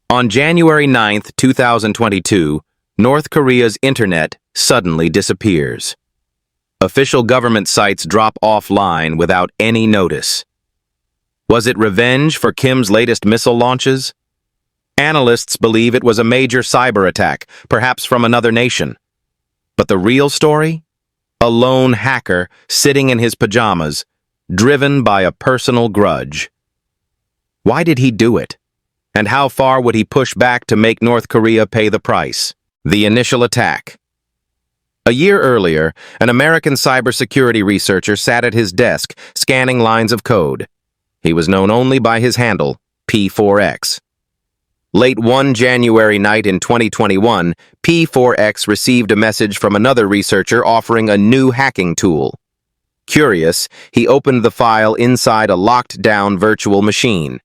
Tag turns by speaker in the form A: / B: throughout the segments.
A: On January 9, 2022, North Korea's internet suddenly disappears. Official government sites drop offline without any notice. Was it revenge for Kim's latest missile launches? Analysts believe it was a major cyber attack, perhaps from another nation. But the real story? A lone hacker sitting in his pajamas, driven by a personal grudge. Why did he do it? And how far would he push back to make North Korea pay the price? The initial attack. A year earlier, an American cybersecurity researcher sat at his desk, scanning lines of code. He was known only by his handle, P4X. Late one January night in 2021, P4X received a message from another researcher offering a new hacking tool. Curious, he opened the file inside a locked-down virtual machine.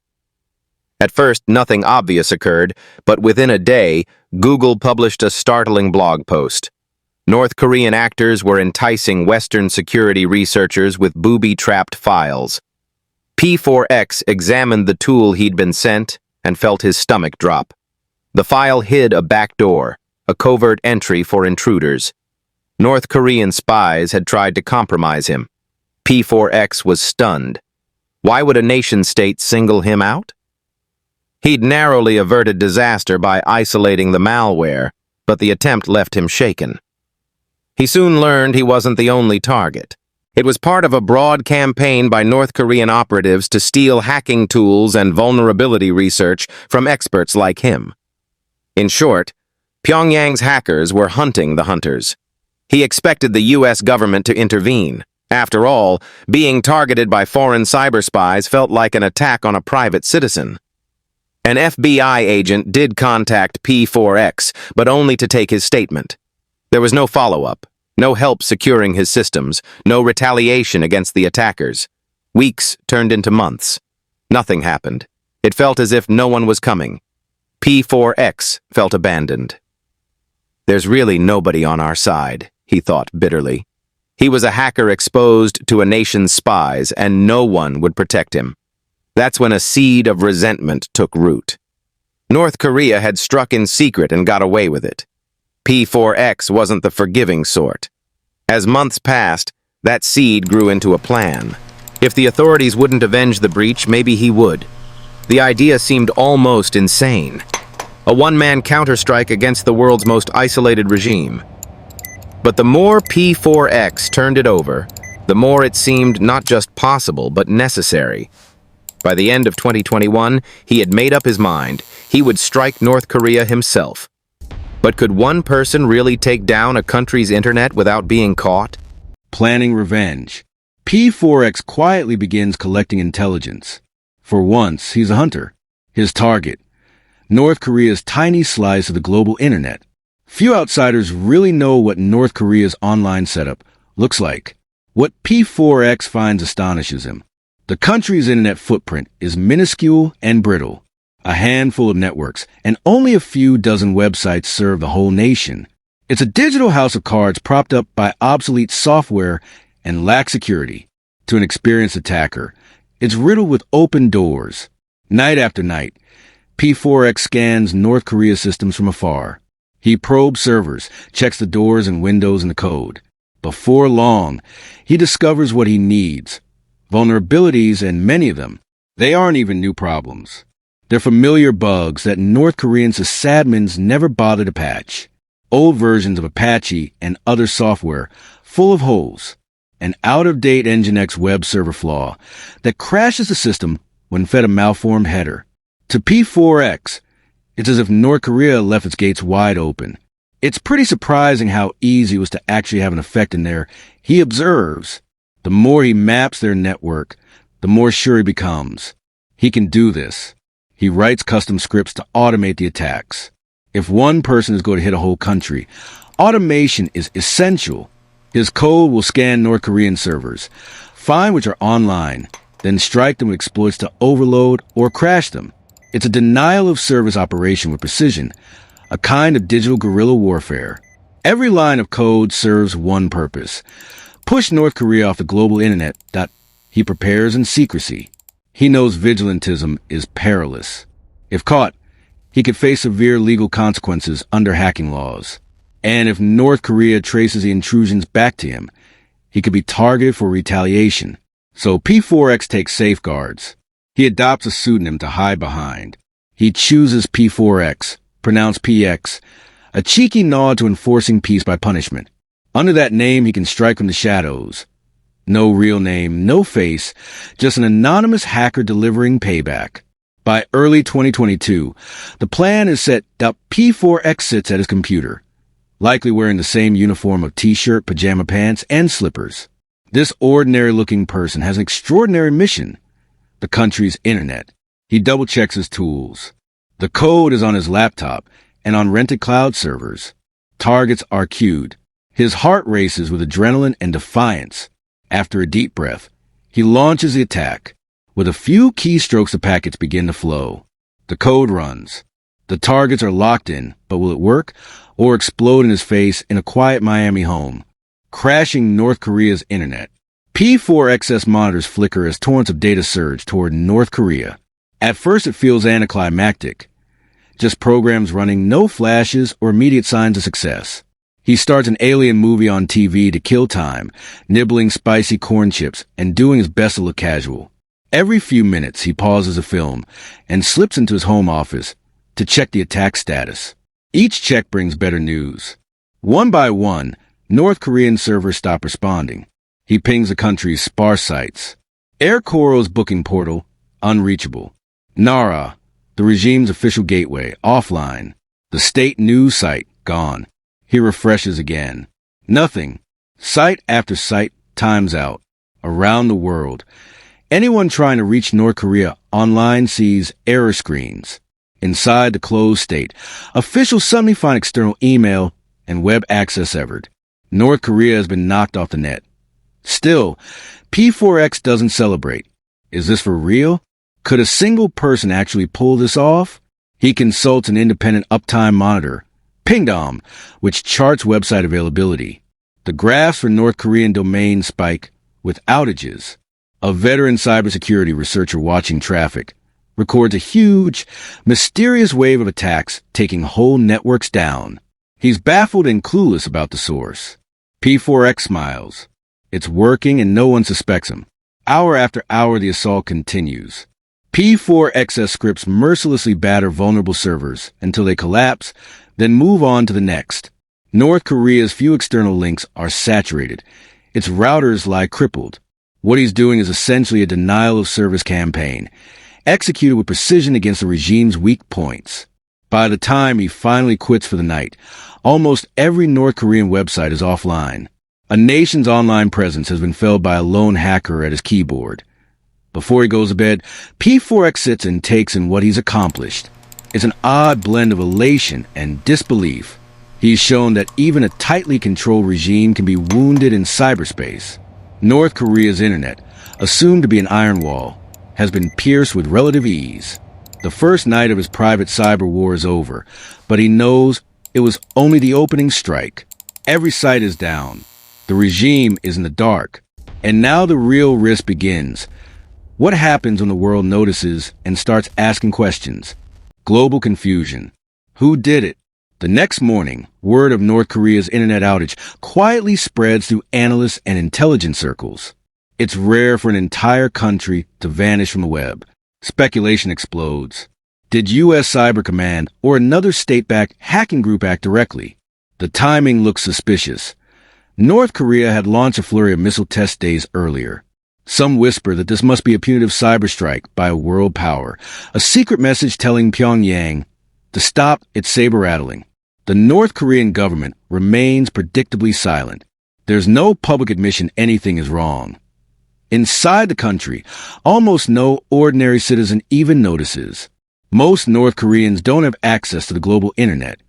A: At first, nothing obvious occurred, but within a day, Google published a startling blog post. North Korean actors were enticing Western security researchers with booby-trapped files. P4X examined the tool he'd been sent and felt his stomach drop. The file hid a backdoor, a covert entry for intruders. North Korean spies had tried to compromise him. P4X was stunned. Why would a nation-state single him out? He'd narrowly averted disaster by isolating the malware, but the attempt left him shaken. He soon learned he wasn't the only target. It was part of a broad campaign by North Korean operatives to steal hacking tools and vulnerability research from experts like him. In short, Pyongyang's hackers were hunting the hunters. He expected the U.S. government to intervene. After all, being targeted by foreign cyber spies felt like an attack on a private citizen. An FBI agent did contact P4X, but only to take his statement. There was no follow-up, no help securing his systems, no retaliation against the attackers. Weeks turned into months. Nothing happened. It felt as if no one was coming. P4X felt abandoned. There's really nobody on our side, he thought bitterly. He was a hacker exposed to a nation's spies, and no one would protect him. That's when a seed of resentment took root. North Korea had struck in secret and got away with it. P4X wasn't the forgiving sort. As months passed, that seed grew into a plan. If the authorities wouldn't avenge the breach, maybe he would. The idea seemed almost insane. A one-man counterstrike against the world's most isolated regime. But the more P4X turned it over, the more it seemed not just possible, but necessary. By the end of 2021, he had made up his mind. He would strike North Korea himself. But could one person really take down a country's internet without being caught?
B: Planning revenge. P4X quietly begins collecting intelligence. For once, he's a hunter. His target. North Korea's tiny slice of the global internet. Few outsiders really know what North Korea's online setup looks like. What P4X finds astonishes him. The country's internet footprint is minuscule and brittle. A handful of networks, and only a few dozen websites serve the whole nation. It's a digital house of cards propped up by obsolete software and lax security. To an experienced attacker, it's riddled with open doors. Night after night, P4X scans North Korea's systems from afar. He probes servers, checks the doors and windows and the code. Before long, he discovers what he needs. Vulnerabilities, and many of them, they aren't even new problems. They're familiar bugs that North Korean sysadmins never bother to patch. Old versions of Apache and other software full of holes. An out-of-date Nginx web server flaw that crashes the system when fed a malformed header. To P4X, it's as if North Korea left its gates wide open. It's pretty surprising how easy it was to actually have an effect in there. He observes. The more he maps their network, the more sure he becomes. He can do this. He writes custom scripts to automate the attacks. If one person is going to hit a whole country, automation is essential. His code will scan North Korean servers, find which are online, then strike them with exploits to overload or crash them. It's a denial of service operation with precision, a kind of digital guerrilla warfare. Every line of code serves one purpose. Push North Korea off the global internet. He prepares in secrecy. He knows vigilantism is perilous. If caught, he could face severe legal consequences under hacking laws. And if North Korea traces the intrusions back to him, he could be targeted for retaliation. So P4X takes safeguards. He adopts a pseudonym to hide behind. He chooses P4X, pronounced PX, a cheeky nod to enforcing peace by punishment. Under that name, he can strike from the shadows. No real name, no face, just an anonymous hacker delivering payback. By early 2022, the plan is set that P4X sits at his computer, likely wearing the same uniform of t-shirt, pajama pants, and slippers. This ordinary-looking person has an extraordinary mission: the country's internet. He double-checks his tools. The code is on his laptop and on rented cloud servers. Targets are queued. His heart races with adrenaline and defiance. After a deep breath, he launches the attack. With a few keystrokes, the packets begin to flow. The code runs. The targets are locked in, but will it work or explode in his face in a quiet Miami home, crashing North Korea's internet? P4XS monitors flicker as torrents of data surge toward North Korea. At first, it feels anticlimactic. Just programs running, no flashes or immediate signs of success. He starts an alien movie on TV to kill time, nibbling spicy corn chips and doing his best to look casual. Every few minutes, he pauses a film and slips into his home office to check the attack status. Each check brings better news. One by one, North Korean servers stop responding. He pings the country's sparse sites. Air Koral's booking portal, unreachable. Nara, the regime's official gateway, offline. The state news site, gone. He refreshes again. Nothing. Site after site times out. Around the world, anyone trying to reach North Korea online sees error screens. Inside the closed state, officials suddenly find external email and web access severed. North Korea has been knocked off the net. Still, P4X doesn't celebrate. Is this for real? Could a single person actually pull this off? He consults an independent uptime monitor, Pingdom, which charts website availability. The graphs for North Korean domains spike with outages. A veteran cybersecurity researcher watching traffic records a huge, mysterious wave of attacks taking whole networks down. He's baffled and clueless about the source. P4X smiles. It's working and no one suspects him. Hour after hour, the assault continues. P4XS scripts mercilessly batter vulnerable servers until they collapse, then move on to the next. North Korea's few external links are saturated. Its routers lie crippled. What he's doing is essentially a denial of service campaign, executed with precision against the regime's weak points. By the time he finally quits for the night, almost every North Korean website is offline. A nation's online presence has been felled by a lone hacker at his keyboard. Before he goes to bed, P4X sits and takes in what he's accomplished. It's an odd blend of elation and disbelief. He's shown that even a tightly controlled regime can be wounded in cyberspace. North Korea's internet, assumed to be an iron wall, has been pierced with relative ease. The first night of his private cyber war is over, but he knows it was only the opening strike. Every site is down. The regime is in the dark. And now the real risk begins. What happens when the world notices and starts asking questions? Global confusion. Who did it? The next morning, word of North Korea's internet outage quietly spreads through analysts and intelligence circles. It's rare for an entire country to vanish from the web. Speculation explodes. Did U.S. Cyber Command or another state-backed hacking group act directly? The timing looks suspicious. North Korea had launched a flurry of missile test days earlier. Some whisper that this must be a punitive cyber strike by a world power, a secret message telling Pyongyang to stop its saber-rattling. The North Korean government remains predictably silent. There's no public admission anything is wrong. Inside the country, almost no ordinary citizen even notices. Most North Koreans don't have access to the global internet.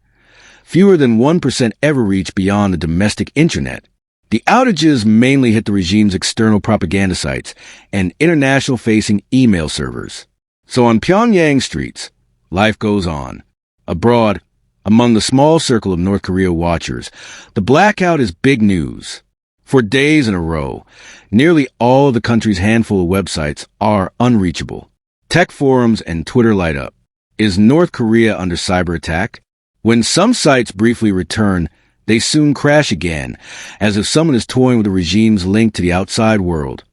B: Fewer than 1% ever reach beyond the domestic internet. The outages mainly hit the regime's external propaganda sites and international-facing email servers. So on Pyongyang streets, life goes on. Abroad, among the small circle of North Korea watchers, the blackout is big news. For days in a row, nearly all of the country's handful of websites are unreachable. Tech forums and Twitter light up. Is North Korea under cyber attack? When some sites briefly return, they soon crash again, as if someone is toying with the regime's link to the outside world,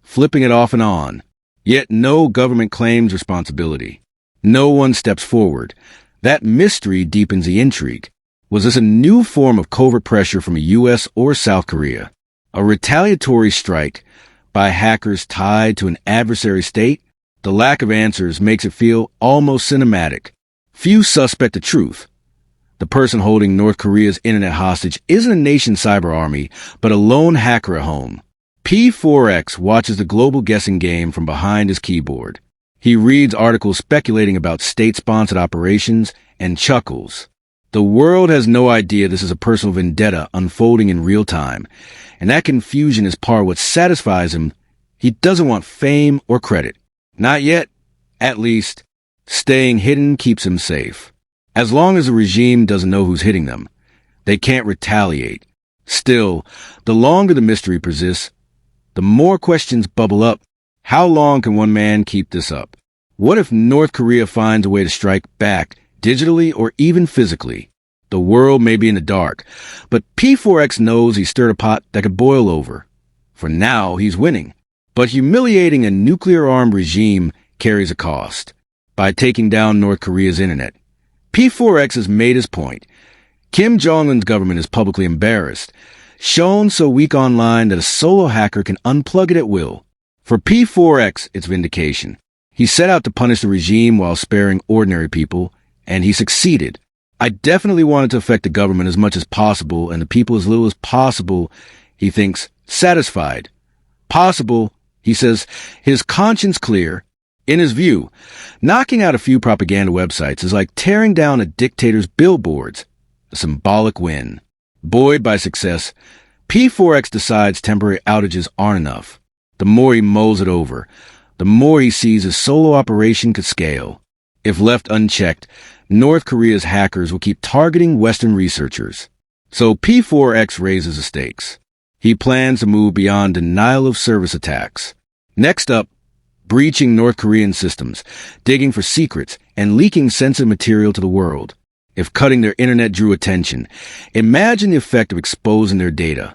B: flipping it off and on. Yet no government claims responsibility. No one steps forward. That mystery deepens the intrigue. Was this a new form of covert pressure from the U.S. or South Korea? A retaliatory strike by hackers tied to an adversary state? The lack of answers makes it feel almost cinematic. Few suspect the truth. The person holding North Korea's internet hostage isn't a nation cyber army, but a lone hacker at home. P4X watches the global guessing game from behind his keyboard. He reads articles speculating about state-sponsored operations and chuckles. The world has no idea this is a personal vendetta unfolding in real time, and that confusion is part of what satisfies him. He doesn't want fame or credit. Not yet. At least, staying hidden keeps him safe. As long as the regime doesn't know who's hitting them, they can't retaliate. Still, the longer the mystery persists, the more questions bubble up. How long can one man keep this up? What if North Korea finds a way to strike back, digitally or even physically? The world may be in the dark, but P4X knows he stirred a pot that could boil over. For now, he's winning. But humiliating a nuclear-armed regime carries a cost. By taking down North Korea's internet, P4X has made his point. Kim Jong-un's government is publicly embarrassed, shown so weak online that a solo hacker can unplug it at will. For P4X, it's vindication. He set out to punish the regime while sparing ordinary people, and he succeeded. I definitely wanted to affect the government as much as possible and the people as little as possible, he thinks, satisfied. Possible, he says, his conscience clear. In his view, knocking out a few propaganda websites is like tearing down a dictator's billboards, a symbolic win. Buoyed by success, P4X decides temporary outages aren't enough. The more he mulls it over, the more he sees his solo operation could scale. If left unchecked, North Korea's hackers will keep targeting Western researchers. So P4X raises the stakes. He plans to move beyond denial of service attacks. Next up, breaching North Korean systems, digging for secrets, and leaking sensitive material to the world. If cutting their internet drew attention, imagine the effect of exposing their data.